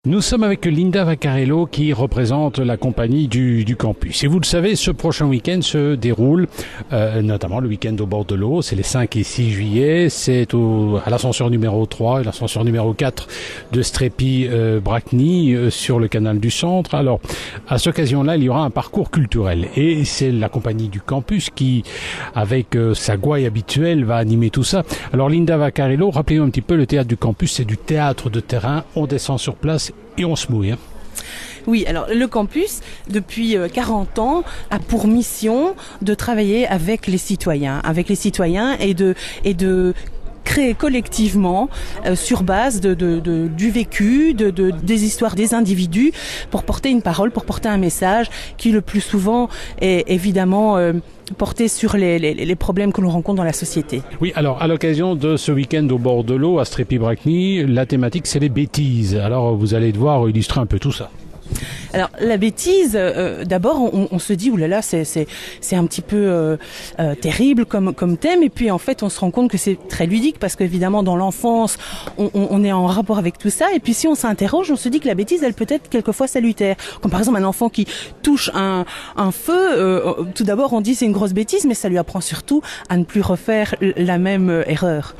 Nous sommes avec Linda Vaccarello qui représente la compagnie du campus. Et vous le savez, ce prochain week-end se déroule notamment le week-end au bord de l'eau. C'est les 5 et 6 juillet. C'est à l'ascenseur numéro 3 et l'ascenseur numéro 4 de Strépy-Bracny sur le canal du Centre. Alors, à cette occasion-là, il y aura un parcours culturel. Et c'est la compagnie du campus qui, avec sa gouaille habituelle, va animer tout ça. Alors, Linda Vaccarello, rappelez-nous un petit peu, le théâtre du campus, c'est du théâtre de terrain. On descend sur place et on se mouille. Oui, alors le campus, depuis 40 ans, a pour mission de travailler avec les citoyens et de créer collectivement, sur base du vécu, des histoires des individus, pour porter une parole, pour porter un message qui le plus souvent est évidemment porté sur les problèmes que l'on rencontre dans la société. Oui, alors à l'occasion de ce week-end au bord de l'eau à Strépy-Bracny, la thématique c'est les bêtises. Alors vous allez devoir illustrer un peu tout ça. Alors la bêtise, d'abord on se dit oulala, c'est un petit peu terrible comme thème, et puis en fait on se rend compte que c'est très ludique parce qu'évidemment dans l'enfance on est en rapport avec tout ça, et puis si on s'interroge, on se dit que la bêtise elle peut être quelquefois salutaire, comme par exemple un enfant qui touche un feu, tout d'abord on dit c'est une grosse bêtise, mais ça lui apprend surtout à ne plus refaire la même erreur.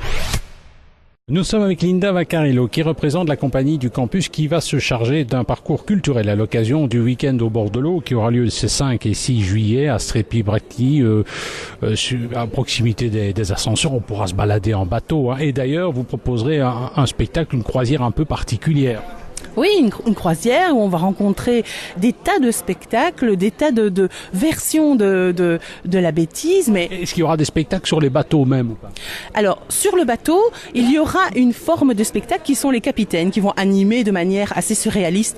Nous sommes avec Linda Vaccarello qui représente la compagnie du campus qui va se charger d'un parcours culturel à l'occasion du week-end au bord de l'eau qui aura lieu ces 5 et 6 juillet à Strépy-Bracny, à proximité des ascenseurs. On pourra se balader en bateau, hein. Et d'ailleurs, vous proposerez un spectacle, une croisière un peu particulière. Oui, une croisière où on va rencontrer des tas de spectacles, des tas de versions de la bêtise. Mais est-ce qu'il y aura des spectacles sur les bateaux même ou pas? Alors, sur le bateau, il y aura une forme de spectacle qui sont les capitaines, qui vont animer de manière assez surréaliste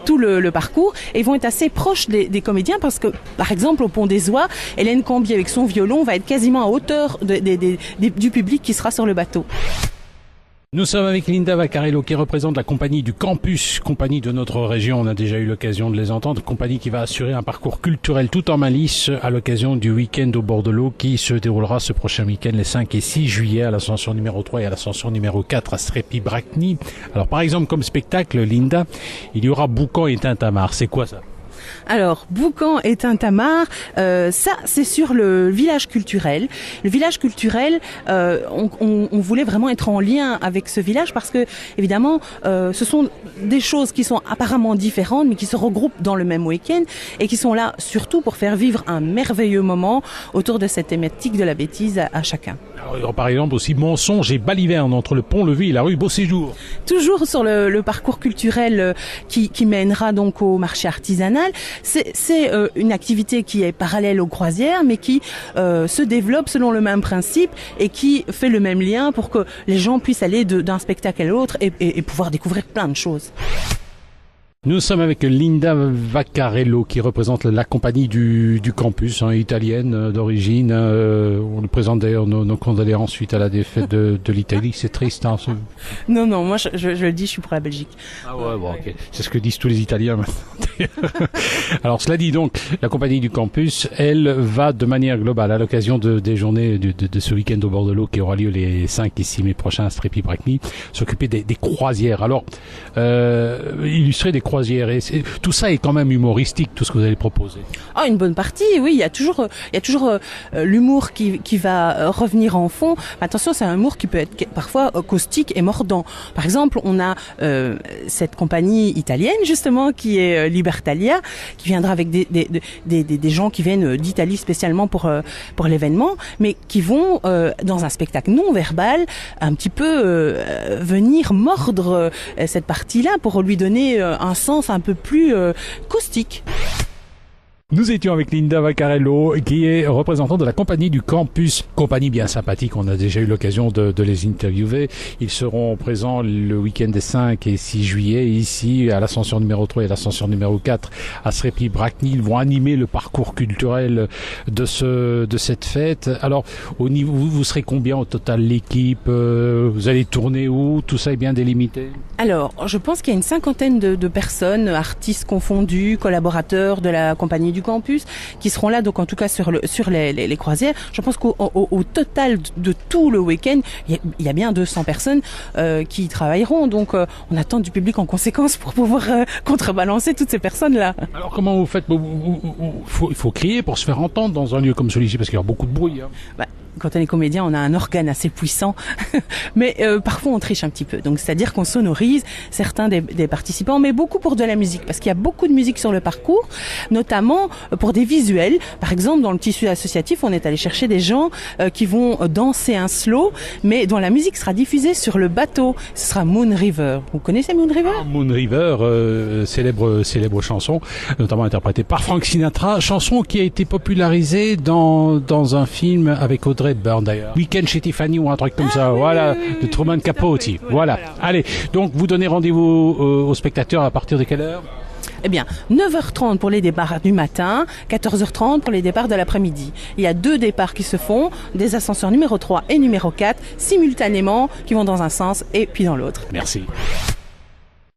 tout le parcours, et vont être assez proches des comédiens parce que, par exemple, au Pont des Oies, Hélène Cambier avec son violon va être quasiment à hauteur du public qui sera sur le bateau. Nous sommes avec Linda Vaccarello qui représente la compagnie du campus, compagnie de notre région, on a déjà eu l'occasion de les entendre, compagnie qui va assurer un parcours culturel tout en malice à l'occasion du week-end au bord de l'eau qui se déroulera ce prochain week-end les 5 et 6 juillet à l'ascenseur numéro 3 et à l'ascenseur numéro 4 à Strépy-Bracny. Alors par exemple comme spectacle, Linda, il y aura Boucan et Tintamarre, c'est quoi ça? Alors, Boucan et Tintamarre, ça c'est sur le village culturel. Le village culturel, on voulait vraiment être en lien avec ce village parce que, évidemment, ce sont des choses qui sont apparemment différentes mais qui se regroupent dans le même week-end et qui sont là surtout pour faire vivre un merveilleux moment autour de cette thématique de la bêtise à chacun. Alors, par exemple aussi Mensonge et Baliverne entre le pont-levis et la rue Beauséjour. Toujours sur le parcours culturel qui mènera donc au marché artisanal. C'est une activité qui est parallèle aux croisières, mais qui se développe selon le même principe et qui fait le même lien pour que les gens puissent aller d'un spectacle à l'autre et pouvoir découvrir plein de choses. Nous sommes avec Linda Vaccarello qui représente la compagnie du campus, italienne d'origine. On lui présente d'ailleurs nos condoléances suite à la défaite de l'Italie. C'est triste. Hein, Non, moi je le dis, je suis pour la Belgique. Ah ouais, bon, ok. C'est ce que disent tous les Italiens maintenant. Alors cela dit donc, la compagnie du campus, elle va de manière globale à l'occasion des journées de ce week-end au bord de l'eau qui aura lieu les 5 et 6 mai prochains à Strépy-Bracny, s'occuper des croisières. Alors, illustrer des croisières. Et tout ça est quand même humoristique, tout ce que vous allez proposer. Ah, une bonne partie, oui. Il y a toujours l'humour qui va revenir en fond. Attention, c'est un humour qui peut être parfois caustique et mordant. Par exemple, on a cette compagnie italienne justement qui est Libertalia, qui viendra avec des gens qui viennent d'Italie spécialement pour l'événement, mais qui vont dans un spectacle non verbal un petit peu venir mordre cette partie-là pour lui donner un sens un peu plus caustique. Nous étions avec Linda Vaccarello, qui est représentante de la compagnie du campus. Compagnie bien sympathique, on a déjà eu l'occasion de les interviewer. Ils seront présents le week-end des 5 et 6 juillet, ici, à l'ascenseur numéro 3 et l'ascenseur numéro 4 à Strépy-Bracny. Ils vont animer le parcours culturel de cette fête. Alors, au niveau, vous serez combien au total l'équipe? Vous allez tourner où? Tout ça est bien délimité? Alors, je pense qu'il y a une 50aine de personnes, artistes confondus, collaborateurs de la compagnie du campus qui seront là, donc en tout cas sur les croisières. Je pense qu'au total de tout le week-end, il y a bien 200 personnes qui y travailleront. Donc on attend du public en conséquence pour pouvoir contrebalancer toutes ces personnes-là. Alors comment vous faites? Il faut crier pour se faire entendre dans un lieu comme celui-ci parce qu'il y a beaucoup de bruit. Hein. Quand on est comédien, on a un organe assez puissant, mais parfois on triche un petit peu. Donc c'est-à-dire qu'on sonorise certains des participants, mais beaucoup pour de la musique, parce qu'il y a beaucoup de musique sur le parcours, notamment pour des visuels. Par exemple, dans le tissu associatif, on est allé chercher des gens qui vont danser un slow, mais dont la musique sera diffusée sur le bateau. Ce sera Moon River. Vous connaissez Moon River? Moon River, célèbre chanson, notamment interprétée par Frank Sinatra, chanson qui a été popularisée dans un film avec Audrey Hepburn d'ailleurs. Week-end chez Tiffany ou un truc comme ça. Voilà, de Truman Capote. Voilà. Allez, donc vous donnez rendez-vous aux spectateurs à partir de quelle heure? Eh bien, 9h30 pour les départs du matin, 14h30 pour les départs de l'après-midi. Il y a 2 départs qui se font, des ascenseurs numéro 3 et numéro 4, simultanément, qui vont dans un sens et puis dans l'autre. Merci.